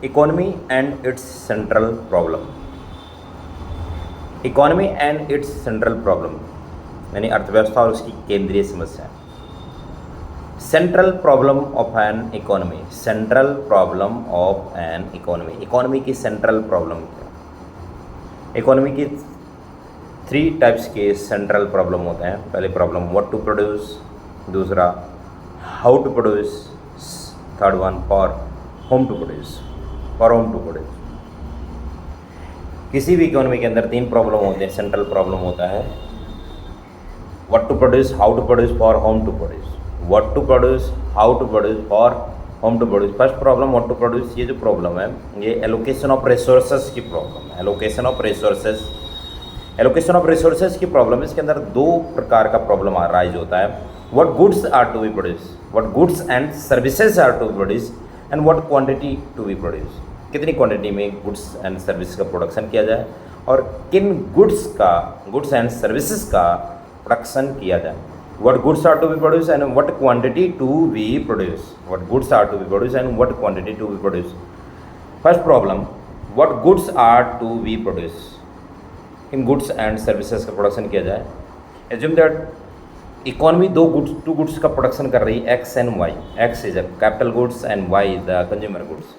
Economy and it's central problem. Economy and it's central problem यानी अर्थव्यवस्था और उसकी केंद्रीय समस्या। Central problem of an economy, central problem of an economy, economy की सेंट्रल प्रॉब्लम क्या? इकोनॉमी की 3 टाइप्स के सेंट्रल प्रॉब्लम होते हैं। पहले प्रॉब्लम व्हाट टू प्रोड्यूस, दूसरा how to produce, third one for whom to produce, for whom to produce. किसी भी इकोनॉमी के अंदर 3 प्रॉब्लम होते हैं। सेंट्रल प्रॉब्लम होता है what to produce, how to produce, for whom to produce. What to produce, how to produce, for whom to produce. First problem what to produce, ये जो प्रॉब्लम है ये एलोकेशन ऑफ रिसोर्सेज की problem है। Allocation of resources, allocation of resources की problem, इसके अंदर 2 प्रकार का प्रॉब्लम राइज होता है। What goods are to be produce, what goods and services are to be produce and what quantity to be produce. कितनी क्वांटिटी में गुड्स एंड सर्विस का प्रोडक्शन किया जाए और किन गुड्स एंड सर्विसेज का प्रोडक्शन किया जाए। What goods are to be produce and what quantity to be produce, what goods are to be produce and what quantity to be produce. First problem what goods are to be produce, इन goods and services का production किया जाए। Assume that economy 2 goods का production कर रही है, X and Y. X is a capital goods and Y is the consumer goods.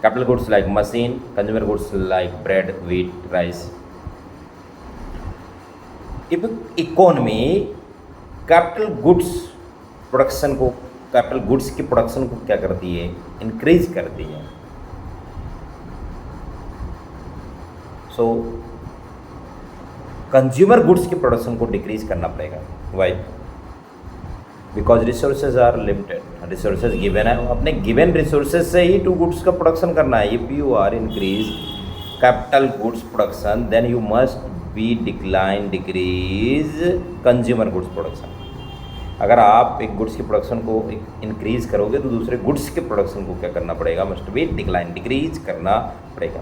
Capital goods like machine, consumer goods like bread, wheat, rice. If economy capital goods production को, capital goods की production को क्या करती है, increase करती है। So consumer goods की production को डिक्रीज करना पड़ेगा। Why? Because resources are limited, resources given है, अपने गिवन रिसोर्सेज से ही 2 गुड्स का प्रोडक्शन करना है। If you are increase capital goods production then you must be decrease consumer goods production. अगर आप एक गुड्स की प्रोडक्शन को इंक्रीज करोगे तो दूसरे गुड्स के प्रोडक्शन को क्या करना पड़ेगा, मस्ट बी डिक्रीज करना पड़ेगा।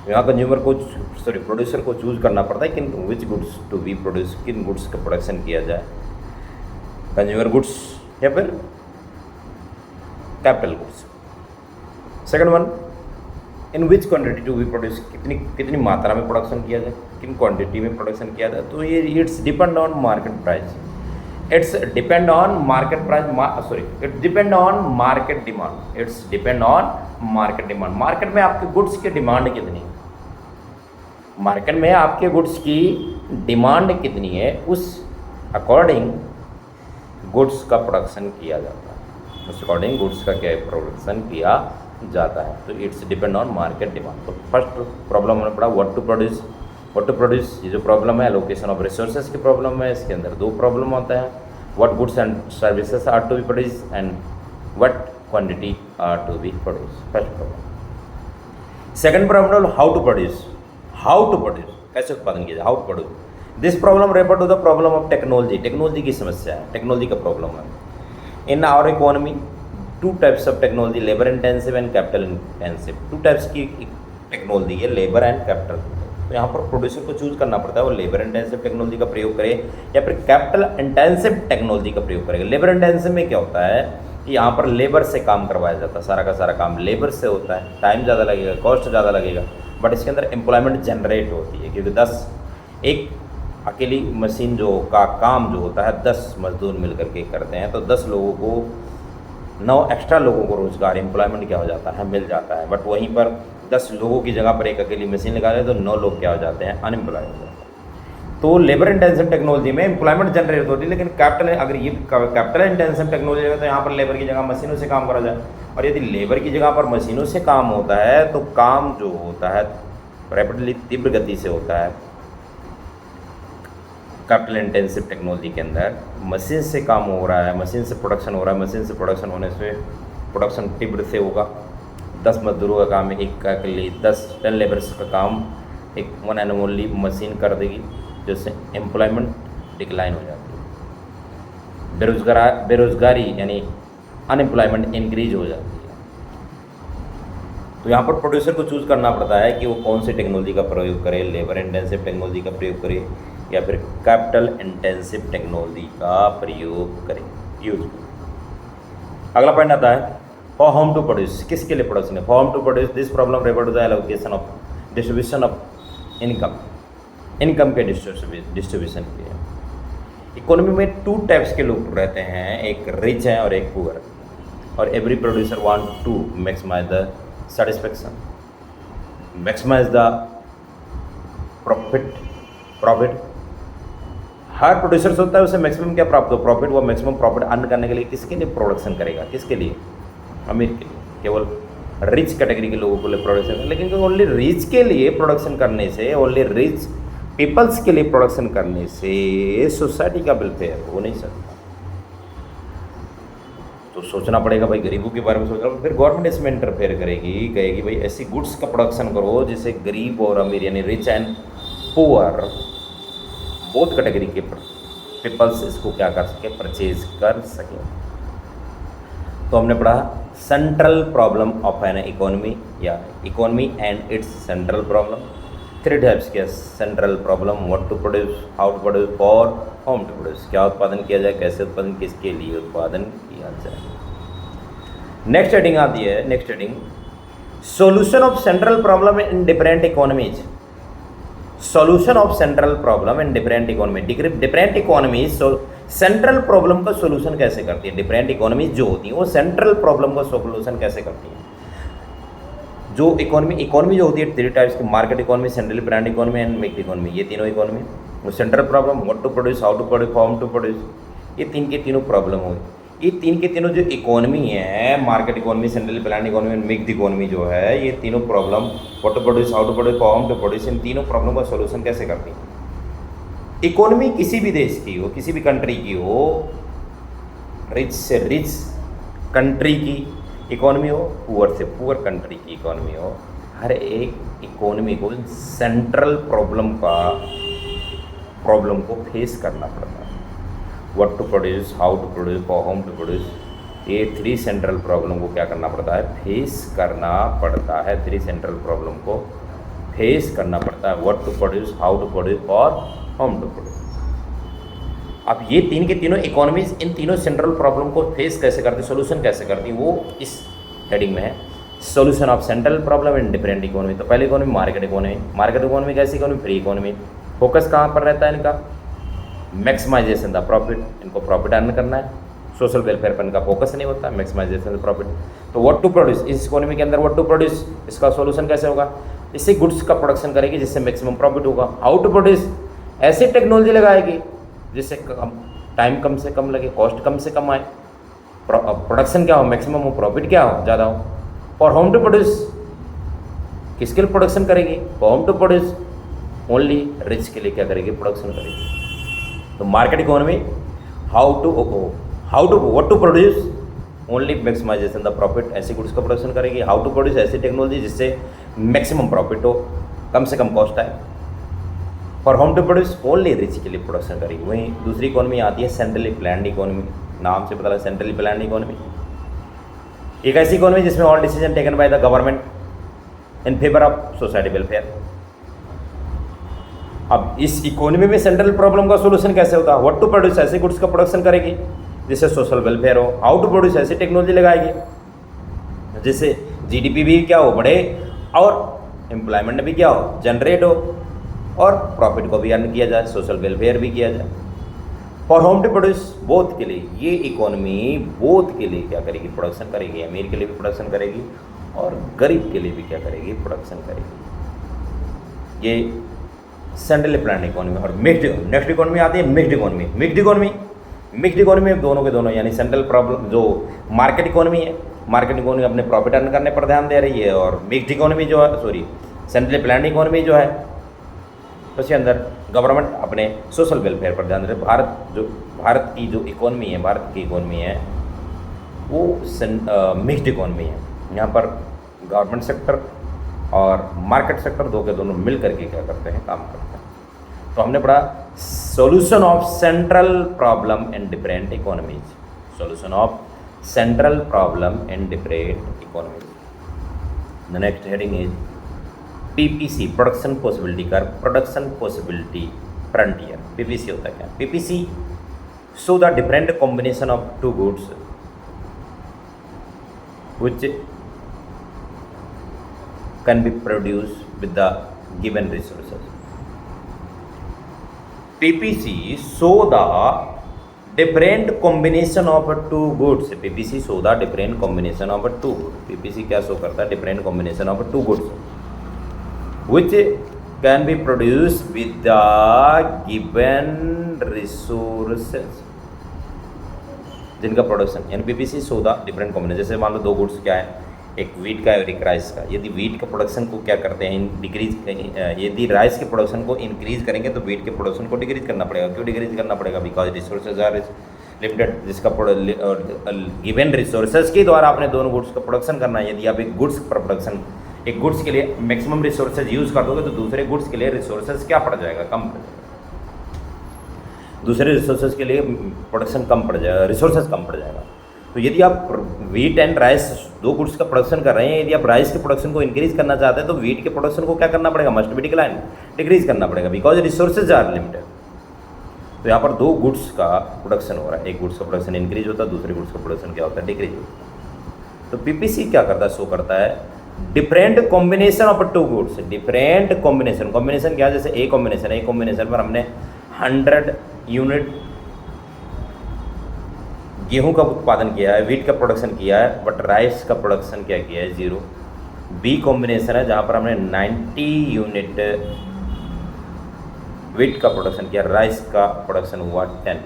यहाँ कंज्यूमर को प्रोड्यूसर को चूज करना पड़ता है कि which goods to be produce, किन गुड्स का प्रोडक्शन किया जाए, कंज्यूमर गुड्स या फिर capital goods. Second one in which quantity to be produce, कितनी मात्रा में प्रोडक्शन किया जाए, किन क्वांटिटी में प्रोडक्शन किया जाए। तो ये it's depend on market price, it's depend on market price, it's depend on market demand, it's depend on market demand. Market में आपके गुड्स की डिमांड कितनी है, मार्केट में आपके गुड्स की डिमांड कितनी है, उस अकॉर्डिंग गुड्स का प्रोडक्शन किया जाता है, उस अकॉर्डिंग गुड्स का क्या प्रोडक्शन किया जाता है। तो it's depend on market demand. तो फर्स्ट प्रॉब्लम हमने पढ़ा what to produce, what to produce ये जो प्रॉब्लम है लोकेशन ऑफ रिसोर्सेज की प्रॉब्लम है। इसके अंदर 2 प्रॉब्लम होता है, what goods and services are to be produce and what quantity are to be produce. First problem. Second problem how to produce, how to produce कैसे उत्पादन किया जाए, how to produce. This problem refer to the problem of technology, technology की समस्या है, technology का problem है। In our economy 2 types of technology, labour intensive and capital intensive. 2 types की टेक्नोलॉजी है, लेबर एंड कैपिटल। तो यहाँ पर प्रोड्यूसर को चूज करना पड़ता है वो लेबर इंटेंसिव टेक्नोलॉजी का प्रयोग करे या फिर कैपिटल इंटेंसिव टेक्नोलॉजी का प्रयोग करेगा। लेबर इंटेंसिव में क्या होता है कि यहाँ पर लेबर से काम करवाया जाता है, सारा का सारा काम लेबर से होता है, टाइम ज़्यादा लगेगा, कॉस्ट ज़्यादा लगेगा, बट इसके अंदर एम्प्लॉयमेंट जनरेट होती है क्योंकि 10 एक अकेली मशीन जो का काम जो होता है 10 मजदूर मिल करके करते हैं, तो 10 लोगों को 9 एक्स्ट्रा लोगों को रोजगार एम्प्लॉयमेंट क्या हो जाता है, मिल जाता है। बट वहीं पर 10 लोगों की जगह पर एक अकेली मशीन लगा दे तो 9 लोग क्या हो जाते हैं, अनएम्प्लॉय हो जाते हैं। तो लेबर इंटेंसिव टेक्नोलॉजी में एम्प्लॉयमेंट जनरेट होती है, लेकिन कैपिटल अगर ये कैपिटल इंटेंसिव टेक्नोलॉजी है तो यहाँ पर लेबर की जगह मशीनों से काम करा जाए। और यदि लेबर की जगह पर मशीनों से काम होता है तो काम जो होता है रैपिडली, तीव्र गति से होता है। कैपिटल इंटेंसिव टेक्नोलॉजी के अंदर मशीन से काम हो रहा है, मशीन से प्रोडक्शन हो रहा है, मशीन से प्रोडक्शन होने से प्रोडक्शन तीव्र से होगा। 10 मजदूरों का काम एक के लिए 10 लेबर्स का काम एक वन एंड ओनली मशीन कर देगी, जिससे एम्प्लॉयमेंट डिक्लाइन हो जाती है, बेरोजगारी यानी अनएम्प्लॉयमेंट इंक्रीज हो जाती है। तो यहाँ पर प्रोड्यूसर को चूज़ करना पड़ता है कि वो कौन सी टेक्नोलॉजी का प्रयोग करे, लेबर इंटेंसिव टेक्नोलॉजी का प्रयोग करे या फिर कैपिटल इंटेंसिव टेक्नोलॉजी का प्रयोग करे, यूज करे। अगला पॉइंट आता है फॉर होम टू प्रोड्यूस, किसके लिए प्रोडक्शन है? For whom to produce this problem refer to the allocation of distribution of income, income के डिस्ट्रीब्यूशन के लिए। इकोनॉमी में टू टाइप्स के लोग रहते हैं, एक रिच है और एक पुअर, और every producer want to maximise the satisfaction, maximise the profit. हर प्रोड्यूसर सोचता है उसे मैक्सिमम क्या प्राप्त हो, प्रॉफिट। वो मैक्सिमम प्रॉफिट अर्न करने के लिए किसके लिए प्रोडक्शन करेगा? किसके लिए? अमीर के लिए, केवल रिच कैटेगरी के लोगों के लिए प्रोडक्शन। लेकिन ओनली रिच के लिए प्रोडक्शन करने से, ओनली रिच पीपल्स के लिए प्रोडक्शन करने से सोसाइटी का वेलफेयर हो नहीं सकता। तो सोचना पड़ेगा भाई, गरीबों के बारे में सोचना। फिर गवर्नमेंट इसमें इंटरफेयर करेगी, कहेगी भाई ऐसी गुड्स का प्रोडक्शन करो जिससे गरीब और अमीर यानी rich and poor both category के पीपल्स इसको क्या कर सके, परचेज कर सके। तो हमने पढ़ा central problem of an economy या economy and it's central problem. Three types के central problem, what to produce, how to produce, for whom to produce, क्या उत्पादन किया जाए, कैसे उत्पादन, किसके लिए उत्पादन किया जाए। नेक्स्ट हेडिंग आती है, next heading solution of central problem in different economies. Solution of central problem in different economy, different economies central problem का सॉल्यूशन कैसे करती है? डिफरेंट इकोनॉमीज जो होती हैं वो सेंट्रल प्रॉब्लम का सॉल्यूशन कैसे करती हैं? जो इकोनॉमी जो होती है थ्री टाइप्स की, market economy, central brand economy and mixed economy. ये तीनों इकोनॉमी, वो central problem, what to produce, how to produce, whom to produce, ये तीन के तीनों प्रॉब्लम हुई। ये तीन के तीनों जो इकोनॉमी है, market economy, central brand economy and mixed economy जो है, ये तीनों problem what to produce, how to produce, whom to produce, इन तीनों प्रॉब्लम का सॉल्यूशन कैसे करती है? इकोनॉमी किसी भी देश की हो, किसी भी कंट्री की हो, रिच से रिच कंट्री की इकोनॉमी हो, पुअर से पुअर कंट्री की इकोनॉमी हो, हर एक इकोनॉमी को सेंट्रल प्रॉब्लम को फेस करना पड़ता है। What to produce, how to produce, for whom to produce, ये थ्री सेंट्रल प्रॉब्लम को क्या करना पड़ता है? फेस करना पड़ता है। थ्री सेंट्रल प्रॉब्लम को फेस करना पड़ता है। What to produce, how to produce, और होम टू प्रोड्यूस। अब ये तीन के तीनों इकोनॉमीज इन तीनों सेंट्रल प्रॉब्लम को फेस कैसे करती, सोल्यूशन कैसे करती, वो इस हेडिंग में है। Solution of central problem in different economy. तो पहली economy market economy. Market economy कैसी इकोनॉमी? Free economy. फोकस कहाँ पर रहता है इनका? मैक्सिमाइजेशन द प्रॉफिट, इनको प्रॉफिट अर्न करना है। सोशल वेलफेयर पर इनका फोकस नहीं होता, मैक्सिमाइजेशन द प्रॉफिट। तो व्हाट टू प्रोड्यूस, इस इकोनॉमी के अंदर व्हाट टू प्रोड्यूस, इसका सोल्यूशन कैसे होगा? इससे गुड्स का प्रोडक्शन करेगी जिससे मैक्सिमम प्रॉफिट होगा। हाउ टू प्रोड्यूस, ऐसी टेक्नोलॉजी लगाएगी जिससे टाइम कम से कम लगे, कॉस्ट कम से कम आए, प्रोडक्शन क्या हो, मैक्सिमम हो, प्रॉफिट क्या हो, ज़्यादा हो। फॉर होम टू प्रोड्यूस, किसके लिए प्रोडक्शन करेगी? For whom to produce, only rich के लिए क्या करेगी? प्रोडक्शन करेगी। तो market economy, how to what to produce, only maximisation the profit, ऐसी गुड्स का प्रोडक्शन करेगी। हाउ टू प्रोड्यूस, ऐसी टेक्नोलॉजी जिससे मैक्सिमम प्रॉफिट हो, कम से कम कॉस्ट आए। For whom to produce, only rich के लिए प्रोडक्शन करेगी। वहीं दूसरी इकोनॉमी आती है सेंट्रली प्लान्ड इकोनॉमी। नाम से पता लगा सेंट्रली प्लान्ड इकोनॉमी, एक ऐसी इकोनॉमी जिसमें all decision taken by the government in favour of society welfare. अब इस इकोनॉमी में सेंट्रल प्रॉब्लम का सोल्यूशन कैसे होता है? व्हाट टू प्रोड्यूस, ऐसे गुड्स का प्रोडक्शन करेगी जिससे सोशल वेलफेयर हो। हाउ टू प्रोड्यूस, ऐसी टेक्नोलॉजी लगाएगी जिससे जीडीपी भी क्या हो, बढ़े, और एम्प्लॉयमेंट भी क्या हो, जनरेट हो, और प्रॉफिट को भी अर्न किया जाए, सोशल वेलफेयर भी किया जाए। For whom to produce, both के लिए, ये इकोनॉमी बोथ के लिए क्या करेगी? प्रोडक्शन करेगी। अमीर के लिए भी प्रोडक्शन करेगी और गरीब के लिए भी क्या करेगी? प्रोडक्शन करेगी। ये सेंट्रली प्लान्ड इकोनॉमी। और मिक्स्ड, नेक्स्ट इकोनॉमी आती है मिक्स्ड इकोनॉमी। मिक्स्ड इकोनॉमी में दोनों के दोनों, यानी सेंट्रल प्रॉब्लम जो मार्केट इकोनॉमी है, मार्केट इकोनॉमी अपने प्रॉफिट अर्न करने पर ध्यान दे रही है, और मिक्स्ड इकोनॉमी जो है, सेंट्रली प्लान्ड इकोनॉमी जो है, उसके अंदर गवर्नमेंट अपने सोशल वेलफेयर पर ध्यान दे रहे। भारत की जो इकोनॉमी है, भारत की इकोनॉमी है, वो मिक्स्ड इकोनॉमी है। यहाँ पर गवर्नमेंट सेक्टर और मार्केट सेक्टर दो के दोनों मिल करके क्या करते हैं? काम करते हैं। तो हमने पढ़ा solution of central problem in different economies. Solution of central problem in different economies. The next heading is PPC, production possibility curve, production possibility frontier. PPC होता है क्या? PPC show the different combination of two goods which can be produced with the given resources. PPC show the different combination of two goods. PPC show the different combination of two goods. PPC क्या show करता है? different combination of two goods which can be produced with the given resources, जिनका production यानी PPC show the different combination. जैसे मान लो दो goods क्या है, एक वीट का है और एक राइस का. यदि वीट के प्रोडक्शन को क्या करते हैं डिक्रीज, यदि राइस के प्रोडक्शन को इंक्रीज करेंगे तो वीट के प्रोडक्शन को डिक्रीज करना पड़ेगा. क्यों डिक्रीज करना पड़ेगा? Because resources are limited. जिसका गिवन रिसोर्सेज के द्वारा आपने दोनों गुड्स का प्रोडक्शन करना है. यदि आप एक गुड्स पर प्रोडक्शन, एक गुड्स के लिए मैक्सिमम रिसोर्सेज यूज़ कर दोगे तो दूसरे गुड्स के लिए रिसोर्सेज क्या पड़ जाएगा? कम पड़ जाएगा. दूसरे रिसोर्सेज के लिए प्रोडक्शन कम पड़ जाएगा, रिसोर्सेज कम पड़ जाएगा. तो यदि आप वीट एंड राइस दो गुड्स का प्रोडक्शन कर रहे हैं, यदि आप राइस के प्रोडक्शन को इंक्रीज करना चाहते हैं तो वीट के प्रोडक्शन को क्या करना पड़ेगा? मस्ट बी डिक्लाइन, डिक्रीज करना पड़ेगा बिकॉज रिसोर्सेज आर लिमिटेड. तो यहाँ पर दो गुड्स का प्रोडक्शन हो रहा है, एक गुड्स का प्रोडक्शन इंक्रीज होता है, दूसरे गुड्स का प्रोडक्शन क्या होता है? डिक्रीज होता है. तो पीपीसी क्या करता है? शो करता है different combination of two goods. Different combination, combination क्या है? जैसे ए कॉम्बिनेशन है, ए कॉम्बिनेशन पर हमने 100 यूनिट गेहूं का उत्पादन किया है, वीट का प्रोडक्शन किया है, बट राइस का प्रोडक्शन क्या किया है? 0. बी कॉम्बिनेशन है जहां पर हमने 90 यूनिट वीट का प्रोडक्शन किया, राइस का प्रोडक्शन हुआ 10.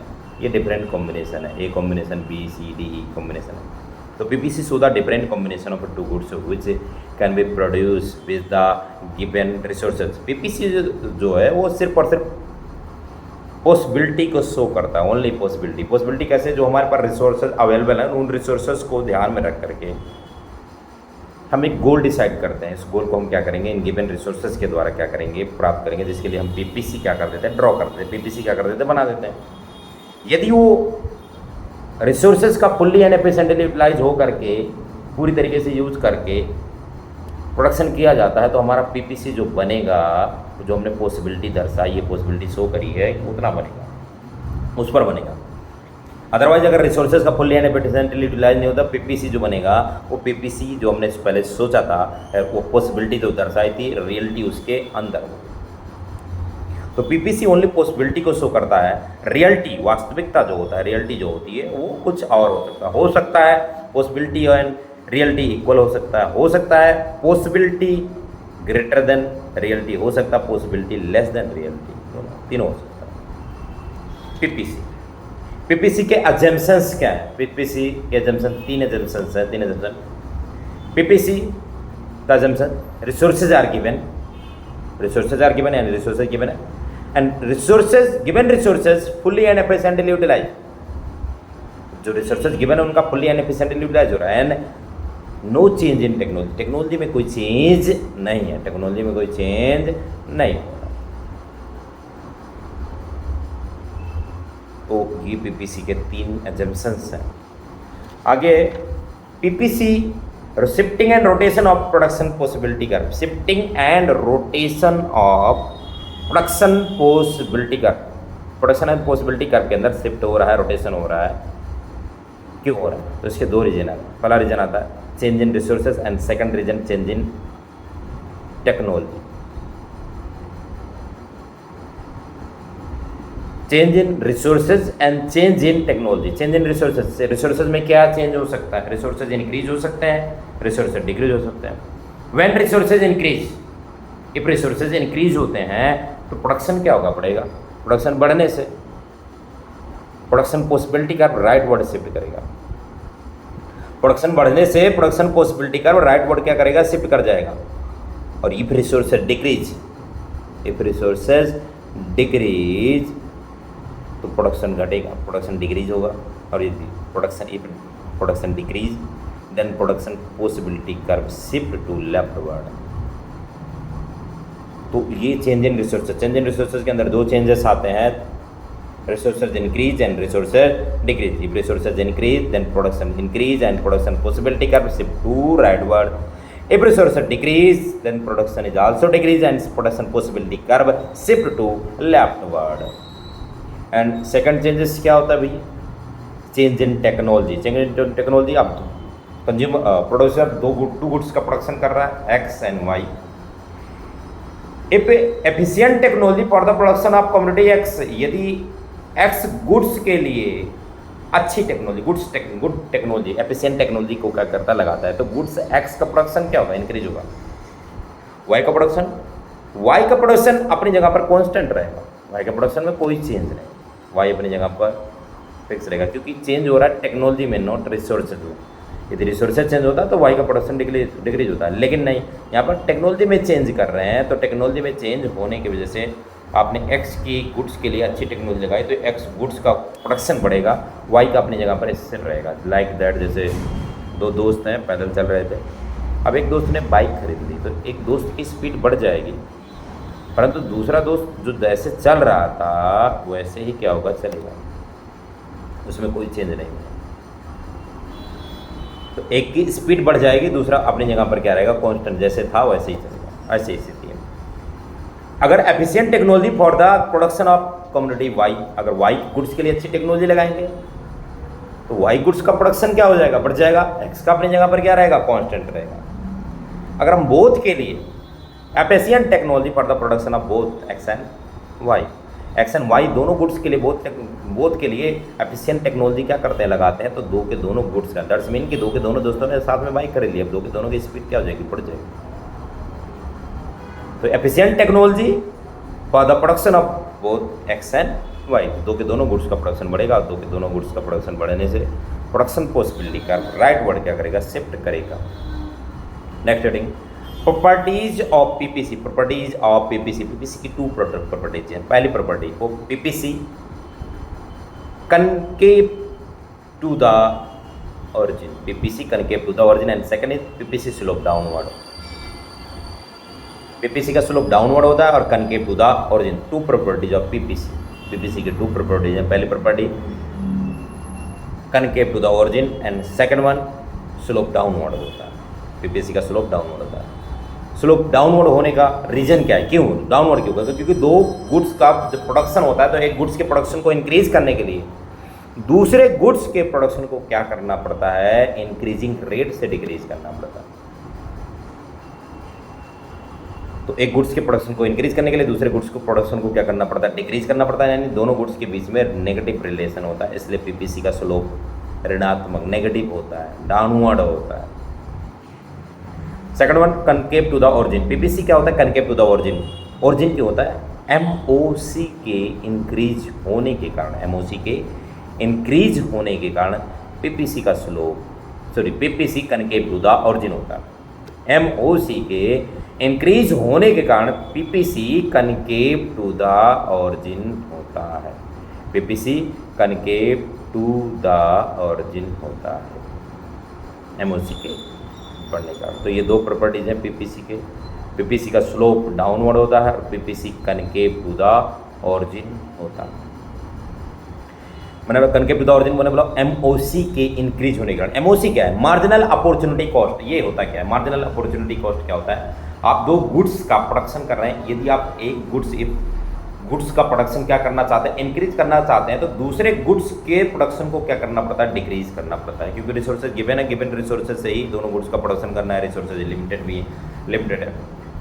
ये डिफरेंट कॉम्बिनेशन है. A combination, B C D E combination है. तो PPC show the different combination of two goods which can be produce with the given resources. PPC जो है वो सिर्फ और सिर्फ पॉसिबिलिटी को शो करता है. Only possibility. पॉसिबिलिटी कैसे? जो हमारे पास रिसोर्सेज अवेलेबल हैं उन रिसोर्सेज को ध्यान में रख करके हम एक गोल डिसाइड करते हैं. इस गोल को हम क्या करेंगे? इन गिवन रिसोर्सेज के द्वारा क्या करेंगे? प्राप्त करेंगे. जिसके लिए हम पीपीसी क्या कर देते हैं? ड्रॉ कर देते हैं. पीपीसी क्या कर देते हैं? बना देते हैं. यदि वो रिसोर्सेज का फुल्ली एंड एफिशिएंटली यूटिलाइज हो करके पूरी तरीके से यूज करके प्रोडक्शन किया जाता है तो हमारा पीपीसी जो बनेगा, जो हमने पॉसिबिलिटी दर्शाई, ये पॉसिबिलिटी शो करी है, उतना बनेगा, उस पर बनेगा. अदरवाइज अगर रिसोर्सेज का फुल्ली एंड एफिशिएंटली यूटिलाइज नहीं होता, पीपीसी जो बनेगा वो पीपीसी जो हमने पहले सोचा था, वो पॉसिबिलिटी जो दर्शाई थी, रियलिटी उसके अंदर होगी. तो पीपीसी ओनली पॉसिबिलिटी को शो करता है. रियलिटी, वास्तविकता जो होता है, रियलिटी जो होती है वो कुछ और हो सकता है पॉसिबिलिटी एंड रियलिटी इक्वल हो सकता है पॉसिबिलिटी ग्रेटर देन रियलिटी, हो सकता है पॉसिबिलिटी लेस देन रियलिटी, तीनों हो सकता है. पीपीसी के अजम्पशंस क्या है? पीपीसी के अजम्पशन 3 अजम्पशंस है. 3 अजम्पशन. पीपीसी का assumption resources are given, resources are given and resources given है and resources given resources fully and efficiently utilise. जो रिसोर्सेज गिवन है उनका फुल्ली एंड एफिशिएंटली यूटिलाइज हो रहा है. And no change in technology. Technology में कोई चेंज नहीं है. टेक्नोलॉजी में कोई चेंज नहीं हो रहा. तो ये पीपीसी के 3 एजम्पशंस हैं. आगे PPC shifting and rotation of production possibility curve. Shifting and rotation of production possibility curve. Production and possibility curve के अंदर शिफ्ट हो रहा है, रोटेशन हो रहा है. क्यों हो रहा है? तो इसके 2 रीजन है. पहला रीजन आता है change in resources and second reason change in technology. Change in resources and change in technology. Change in resources से रिसोर्सेज में क्या चेंज हो सकता है? रिसोर्सेज इंक्रीज हो सकते हैं, रिसोर्सेज डिक्रीज हो सकते हैं. When resources increase, if resources increase होते हैं तो प्रोडक्शन क्या होगा? बढ़ेगा. प्रोडक्शन बढ़ने से प्रोडक्शन पॉसिबिलिटी का राइट वर्ड शिफ्ट करेगा. प्रोडक्शन बढ़ने से प्रोडक्शन पॉसिबिलिटी का राइट वर्ड क्या करेगा? शिफ्ट कर जाएगा. और if resources decrease, if resources decrease तो प्रोडक्शन घटेगा, प्रोडक्शन डिक्रीज होगा. और यदि production decrease then production possibility curve shift to leftward. तो ये change in resources. Change in resources के अंदर 2 चेंजेस आते हैं, resources increase and resources decrease. If resources increase then production increase and production possibility curve shift to rightward. If resources decrease, then production is also decrease and production possibility curve shift to leftward. And second changes क्या होता है भाई? Change in technology. Change in technology अब consumer producer two goods का production कर रहा है X and Y. Efficient technology for the production of commodity X, यदि एक्स गुड्स के लिए अच्छी technology good technology efficient technology को क्या करता लगाता है, तो गुड्स एक्स का प्रोडक्शन क्या होगा, इंक्रीज होगा। वाई का प्रोडक्शन अपनी जगह पर कांस्टेंट रहेगा, वाई के प्रोडक्शन में कोई चेंज नहीं, वाई अपनी जगह पर फिक्स रहेगा, क्योंकि चेंज हो रहा है टेक्नोलॉजी में, नॉट रिसोर्सेज में। यदि रिसोर्सेज चेंज होता है तो वाई का प्रोडक्शन डिक्रीज होता है, लेकिन नहीं, यहाँ पर टेक्नोलॉजी में चेंज कर रहे हैं, तो टेक्नोलॉजी में चेंज होने की वजह से आपने एक्स की गुड्स के लिए अच्छी टेक्नोलॉजी लगाई तो एक्स गुड्स का प्रोडक्शन बढ़ेगा, वाई का अपनी जगह पर स्थिर रहेगा। लाइक दैट, जैसे दो दोस्त हैं पैदल चल रहे थे, अब एक दोस्त ने बाइक खरीद ली, तो एक दोस्त की स्पीड बढ़ जाएगी, परंतु दूसरा दोस्त जो जैसे चल रहा था वैसे ही क्या होगा, चलेगा, उसमें कोई चेंज नहीं है। तो एक की स्पीड बढ़ जाएगी, दूसरा अपनी जगह पर क्या रहेगा, कांस्टेंट, जैसे था वैसे ही चलेगा। ऐसी स्थिति है। अगर efficient technology for the production of community Y, अगर वाई गुड्स के लिए अच्छी टेक्नोलॉजी लगाएंगे तो वाई गुड्स का प्रोडक्शन क्या हो जाएगा, बढ़ जाएगा, एक्स का अपनी जगह पर क्या रहेगा, कांस्टेंट रहेगा। अगर हम बोथ के लिए efficient technology for the production of both X and Y दोनों गुड्स के लिए बोथ के लिए एफिशिएंट टेक्नोलॉजी क्या करते हैं, लगाते हैं, तो दो के दोनों गुड्स का दैट्स मीन कि दो के दोनों दोस्तों ने साथ में बाइक खरीद ली, अब दो के दोनों की स्पीड क्या हो जाएगी, बढ़ जाएगी। तो efficient technology for the production of both X and Y, दो के दोनों गुड्स का प्रोडक्शन बढ़ेगा, दो के दोनों गुड्स का प्रोडक्शन बढ़ने से प्रोडक्शन पॉसिबिलिटी का राइट वर्ड क्या करेगा, शिफ्ट करेगा। Next heading, properties of PPC. PPC की टू प्रॉपर्टीज हैं। पहली प्रॉपर्टी वो PPC concave to the origin, PPC concave to the origin, and second is PPC slope downward. PPC का slope downward होता है और concave to the origin. Two properties of PPC की two properties हैं। पहली property concave to the origin and second one slope downward होता है। PPC का स्लोप डाउनवर्ड होता है। स्लोप डाउनवर्ड होने का रीजन क्या है, क्यों डाउनवर्ड क्यों होगा, क्योंकि दो गुड्स का जब प्रोडक्शन होता है तो एक गुड्स के प्रोडक्शन को इंक्रीज करने के लिए दूसरे गुड्स के प्रोडक्शन को क्या करना पड़ता है, इंक्रीजिंग रेट से डिक्रीज करना पड़ता है। तो एक गुड्स के प्रोडक्शन को इंक्रीज करने के लिए दूसरे गुड्स को प्रोडक्शन को क्या करना पड़ता है, डिक्रीज करना पड़ता है, यानी दोनों गुड्स के बीच में नेगेटिव रिलेशन होता है, इसलिए पीपीसी का स्लोप ऋणात्मक नेगेटिव होता है, डाउनवर्ड होता है। Second one concave to the origin. PPC क्या होता है, concave to the origin. Origin क्या होता है, एमओसी के इंक्रीज होने के कारण, एमओसी के इंक्रीज होने के कारण पीपीसी का slope PPC concave to the origin होता है। एमओसी के इंक्रीज होने के कारण PPC concave to the origin होता है। PPC concave to the origin होता है एमओसी के बढ़ने का। तो ये दो प्रॉपर्टीज हैं पीपीसी के। पीपीसी का स्लोप डाउनवर्ड होता है और PPC concave to the origin होता है। मैंने कनकेव टू द ऑरिजिन मैंने बोला एमओसी के इंक्रीज होने के कारण। एमओसी क्या है, मार्जिनल अपॉर्चुनिटी कॉस्ट। ये होता क्या है, मार्जिनल अपॉर्चुनिटी कॉस्ट क्या होता है, आप दो गुड्स का प्रोडक्शन कर रहे हैं, यदि आप एक गुड्स का प्रोडक्शन क्या करना चाहते हैं, इंक्रीज करना चाहते हैं, तो दूसरे गुड्स के प्रोडक्शन को क्या करना पड़ता है, डिक्रीज करना पड़ता है, क्योंकि रिसोर्सेज गिवन है, गिवन रिसोर्सेज से ही दोनों गुड्स का प्रोडक्शन करना है, रिसोर्सेज लिमिटेड है।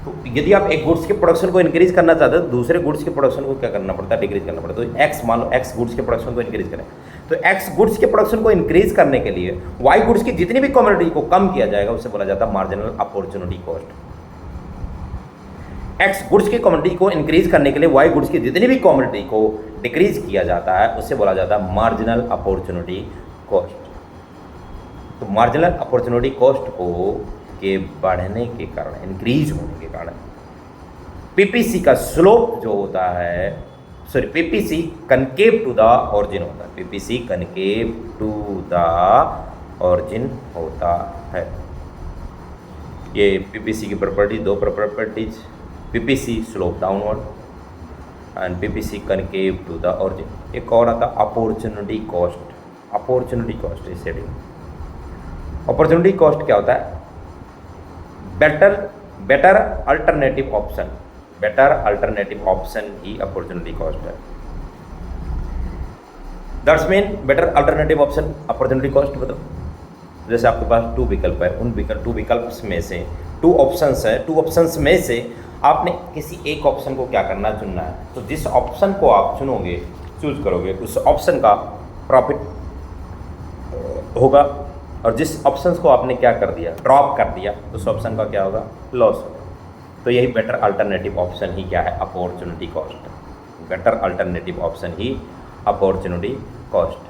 तो यदि आप एक गुड्स के प्रोडक्शन को इंक्रीज करना चाहते हैं तो दूसरे गुड्स के प्रोडक्शन को क्या करना पड़ता है, डिक्रीज करना पड़ता है। तो एक्स मान लो एक्स गुड्स के प्रोडक्शन को इंक्रीज करें, तो एक्स गुड्स के प्रोडक्शन को इंक्रीज करने के लिए वाई गुड्स की जितनी भी कमोडिटी को कम किया जाएगा उसे बोला जाता है marginal opportunity cost. X goods की कमोडिटी को इंक्रीज करने के लिए वाई गुड्स की जितनी भी कमोडिटी को डिक्रीज किया जाता है उसे बोला जाता है मार्जिनल अपॉर्चुनिटी कॉस्ट। तो मार्जिनल अपॉर्चुनिटी कॉस्ट को के बढ़ने के कारण, इंक्रीज होने के कारण पीपीसी का स्लोप जो होता है, PPC concave to the origin होता है। PPC concave to the origin होता है। ये पीपीसी की प्रॉपर्टी, दो properties, PPC slope downward and PPC concave to the origin. एक और आता अपॉर्चुनिटी कॉस्ट। अपॉर्चुनिटी कॉस्ट इस सेटिंग। अपॉर्चुनिटी कॉस्ट क्या होता है, better alternative option. Better alternative option ही अपॉर्चुनिटी कॉस्ट है। That's mean better alternative option opportunity cost. बताओ जैसे आपके पास 2 विकल्प है, उन टू विकल्प में से 2 ऑप्शंस है, 2 ऑप्शंस में से आपने किसी एक ऑप्शन को क्या करना है, चुनना है। तो जिस ऑप्शन को आप चुनोगे, चूज करोगे, उस ऑप्शन का प्रॉफिट होगा, और जिस ऑप्शन को आपने क्या कर दिया, ड्रॉप कर दिया, उस ऑप्शन का क्या होगा, लॉस होगा। तो यही बेटर अल्टरनेटिव ऑप्शन ही क्या है, opportunity cost. Better alternative option ही अपॉर्चुनिटी कॉस्ट।